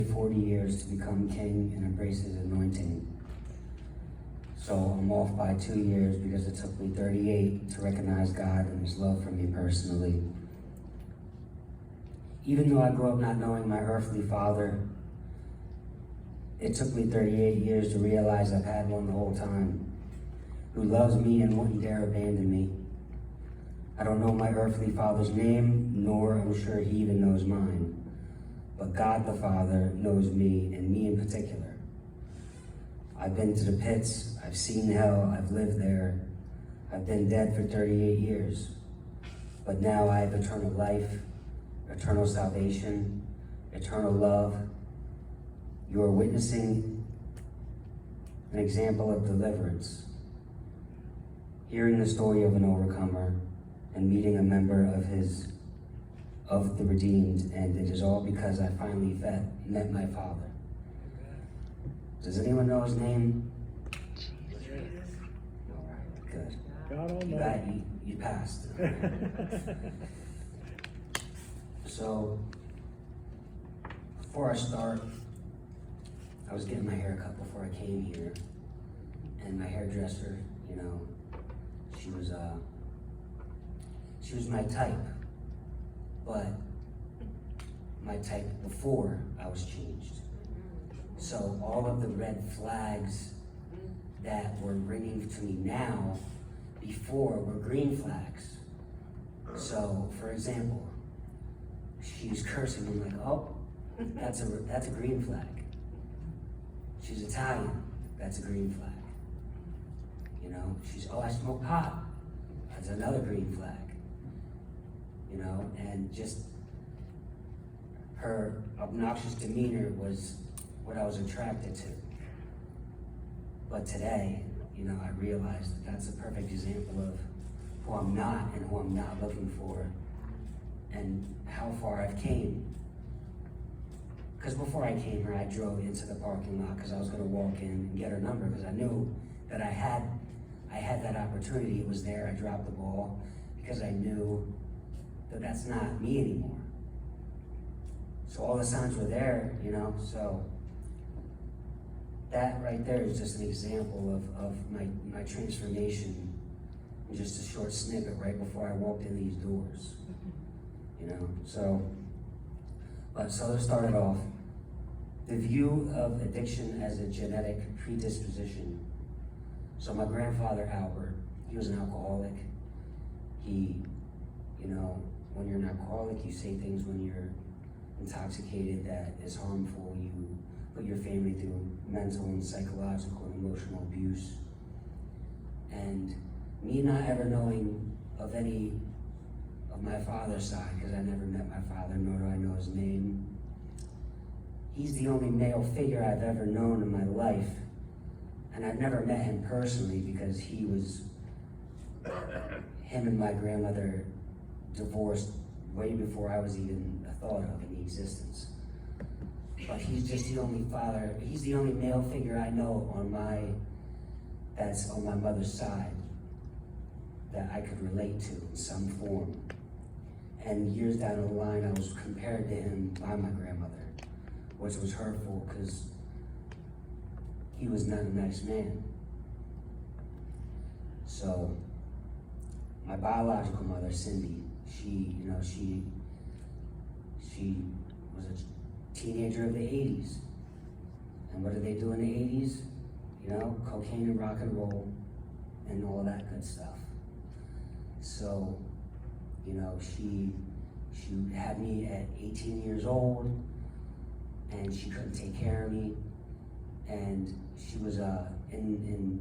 40 years to become king and embrace his anointing. So I'm off by 2 years because it took me 38 to recognize God and his love for me personally. Even though I grew up not knowing my earthly father, it took me 38 years to realize I've had one the whole time, who loves me and wouldn't dare abandon me. I don't know my earthly father's name, nor I'm sure he even knows mine. But God the Father knows me, and me in particular. I've been to the pits, I've seen hell, I've lived there. I've been dead for 38 years. But now I have eternal life, eternal salvation, eternal love. You are witnessing an example of deliverance. Hearing the story of an overcomer and meeting a member of the redeemed, and it is all because I finally met my Father. Does anyone know his name? All right, good. God Almighty. You passed. So, before I start, I was getting my hair cut before I came here, and my hairdresser, she was my type, but my type before I was changed. So all of the red flags that were ringing to me now, before, were green flags. So, for example, she's cursing, I'm like, oh, that's a green flag. She's Italian, that's a green flag. She's, oh, I smoke pot, that's another green flag. And just her obnoxious demeanor was what I was attracted to. But today, I realized that's a perfect example of who I'm not and who I'm not looking for, and how far I've came. Because before I came here, I drove into the parking lot because I was going to walk in and get her number, because I knew that I had that opportunity. It was there. I dropped the ball because I knew that that's not me anymore. So all the signs were there, so that right there is just an example of my transformation in just a short snippet right before I walked in these doors, So let's start it off. The view of addiction as a genetic predisposition. So my grandfather, Albert, he was an alcoholic. He, when you're an alcoholic, you say things when you're intoxicated that is harmful. You put your family through mental and psychological and emotional abuse. And me not ever knowing of any of my father's side, because I never met my father, nor do I know his name. He's the only male figure I've ever known in my life. And I've never met him personally because him and my grandmother divorced way before I was even a thought of in existence. But he's just the only he's the only male figure I know that's on my mother's side that I could relate to in some form. And years down the line, I was compared to him by my grandmother, which was hurtful because he was not a nice man. So my biological mother, Cindy, she was a teenager of the 80s. And what did they do in the 80s? Cocaine and rock and roll and all of that good stuff. So, she had me at 18 years old, and she couldn't take care of me. And she was in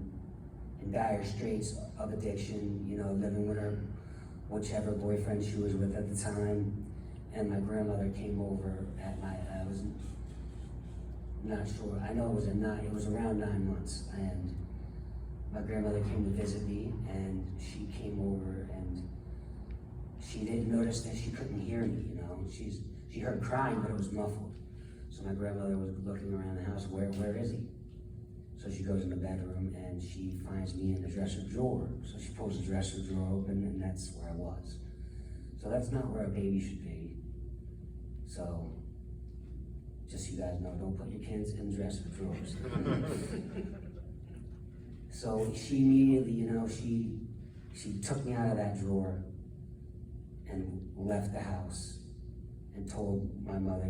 dire straits of addiction, living with her whichever boyfriend she was with at the time. And my grandmother came over at I was not sure, I know it was around 9 months, and my grandmother came to visit me, and she came over, and she didn't notice that she couldn't hear me, she heard crying, but it was muffled. So my grandmother was looking around the house, where is he? So she goes in the bedroom and she finds me in the dresser drawer. So she pulls the dresser drawer open, and that's where I was. So that's not where a baby should be. So Just so you guys know, don't put your kids in dresser drawers. So she immediately, she took me out of that drawer and left the house and told my mother,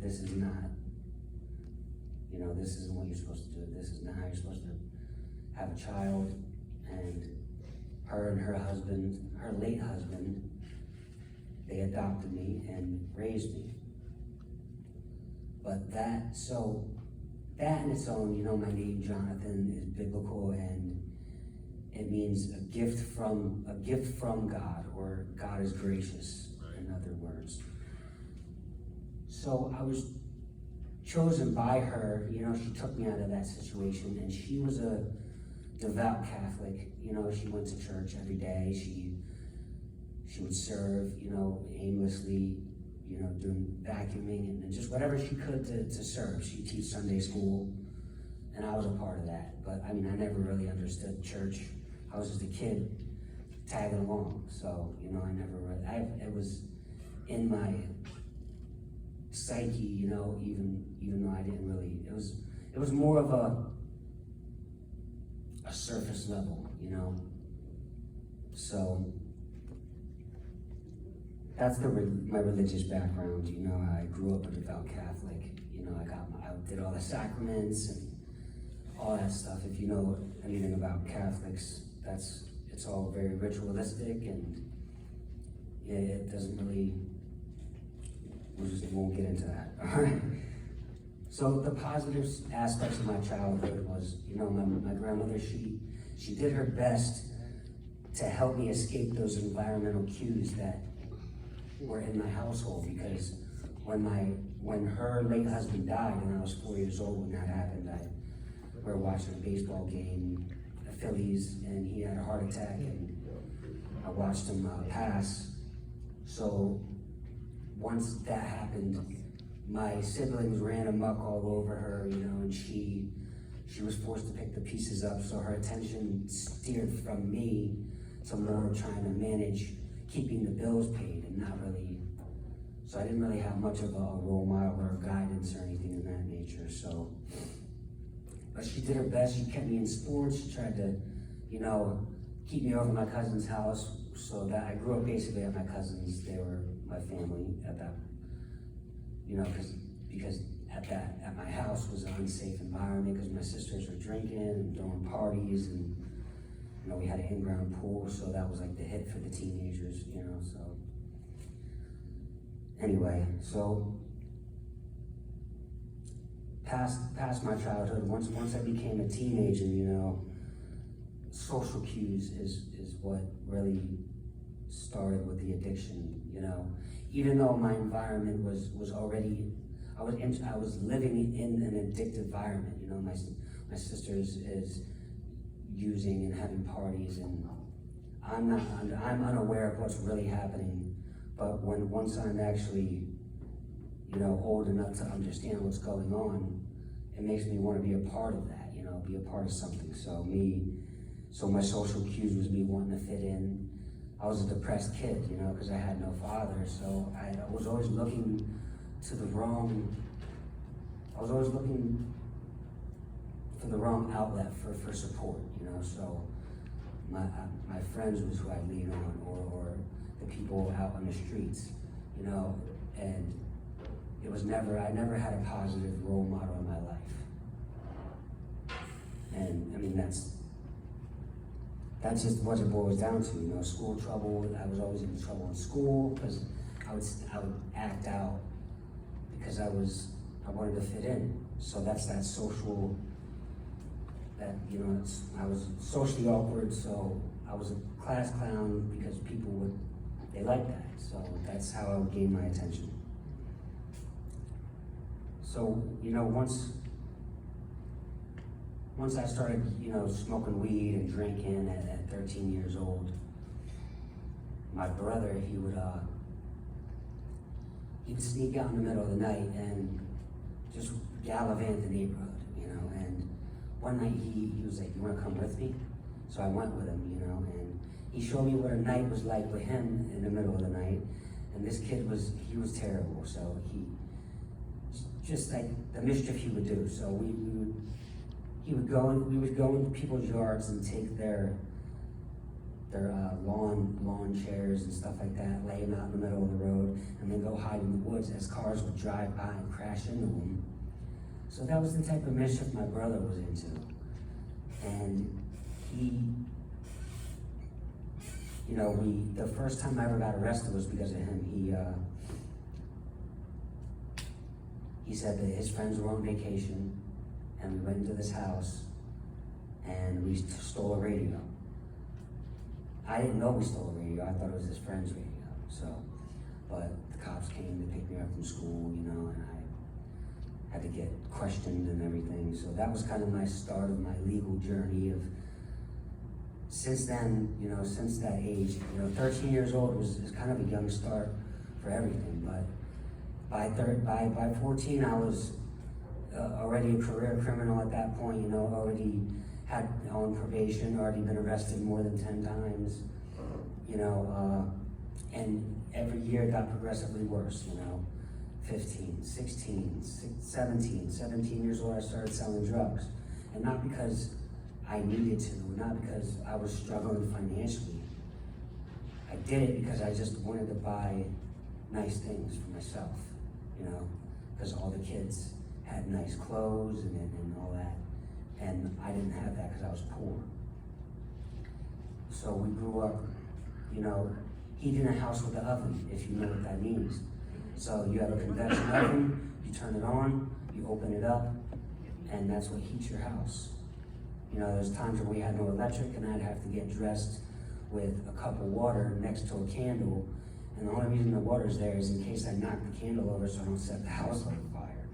this isn't what you're supposed to do. This is not how you're supposed to have a child. And her and her husband, her late husband, they adopted me and raised me. But that in its own, my name Jonathan is biblical, and it means a gift from God, or God is gracious, in other words. So I was chosen by her. She took me out of that situation, and she was a devout Catholic. She went to church every day. She would serve, aimlessly, doing vacuuming and just whatever she could to serve. She'd teach Sunday school, and I was a part of that. But I never really understood church. I was just a kid tagging along. So, I never really, it was in my psyche, even though I didn't really, it was more of a surface level, So that's my religious background. I grew up a devout Catholic. I did all the sacraments and all that stuff. If you know anything about Catholics, it's all very ritualistic, and it doesn't really, we won't get into that. All right. So the positive aspects of my childhood was, my grandmother, she did her best to help me escape those environmental cues that were in my household, because when her late husband died, and I was 4 years old when that happened, we were watching a baseball game, the Phillies, and he had a heart attack, and I watched him pass. So once that happened, my siblings ran amok all over her, and she was forced to pick the pieces up, so her attention steered from me to more trying to manage keeping the bills paid, and not really, so I didn't really have much of a role model or guidance or anything of that nature. So, but she did her best. She kept me in sports. She tried to, keep me over at my cousin's house, so that I grew up basically at my cousin's. They were my family at that, because at my house was an unsafe environment, because my sisters were drinking and throwing parties, and we had an in-ground pool, so that was like the hit for the teenagers, so. Anyway, so past my childhood, once I became a teenager, social cues is what really started with the addiction, Even though my environment was already, I was living in an addictive environment, my sister is using and having parties, and I'm unaware of what's really happening. But once I'm actually, old enough to understand what's going on, it makes me want to be a part of that, be a part of something. So my social cues was me wanting to fit in. I was a depressed kid, because I had no father, so I was always looking for the wrong outlet for support, so my friends was who I leaned on, or the people out on the streets, and I never had a positive role model in my life. And that's just what it boils down to, school trouble. I was always in trouble in school, because I would act out because I wanted to fit in. So that's that social, I was socially awkward, so I was a class clown because they liked that. So that's how I would gain my attention. So, once I started, smoking weed and drinking at 13 years old, my brother, he would sneak out in the middle of the night and just gallivant the neighborhood, and one night he was like, "You wanna come with me?" So I went with him, and he showed me what a night was like with him in the middle of the night, and this kid he was terrible, so just like the mischief he would do. So we would go into people's yards and take their lawn chairs and stuff like that, lay them out in the middle of the road, and then go hide in the woods as cars would drive by and crash into them. So that was the type of mischief my brother was into. And he, you know, the first time I ever got arrested was because of him. He said that his friends were on vacation, and we went into this house, and we stole a radio. I didn't know we stole a radio. I thought it was his friend's radio. So, but the cops came to pick me up from school, you know, and I had to get questioned and everything. So that was kind of my start of my legal journey of, since then, you know, since that age, you know, 13 years old was kind of a young start for everything. But by 14, I was already a career criminal at that point, you know, already had on probation, already been arrested more than 10 times, you know, and every year it got progressively worse, you know, 15, 16, 17 years old, I started selling drugs. And not because I needed to, not because I was struggling financially. I did it because I just wanted to buy nice things for myself, you know, because all the kids had nice clothes and all that. And I didn't have that because I was poor. So we grew up, you know, heating a house with an oven, if you know what that means. So you have a convection oven, you turn it on, you open it up, and that's what heats your house. You know, there's times when we had no electric and I'd have to get dressed with a cup of water next to a candle. And the only reason the water's there is in case I knock the candle over so I don't set the house on fire.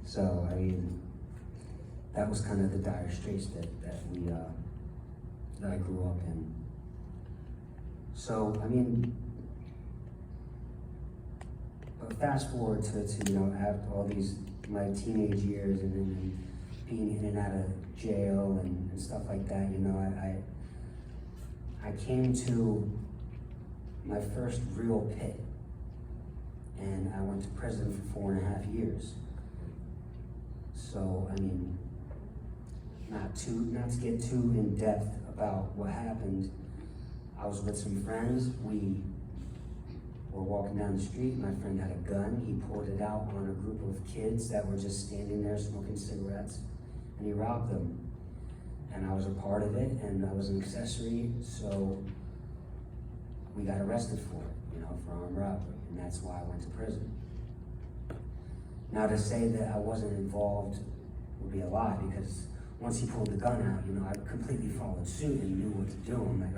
So, I mean, that was kind of the dire straits that I grew up in. So, I mean, but fast forward to you know, after all these, my teenage years and being in and out of jail and stuff like that, you know, I came to my first real pit, and I went to prison for 4.5 years. So, I mean, not to get too in depth about what happened, I was with some friends. We were walking down the street. My friend had a gun. He pulled it out on a group of kids that were just standing there smoking cigarettes, and he robbed them. And I was a part of it, and I was an accessory, so we got arrested for it, you know, for armed robbery, and that's why I went to prison. Now, to say that I wasn't involved would be a lie, because once he pulled the gun out, you know, I completely followed suit and knew what to do. I'm like,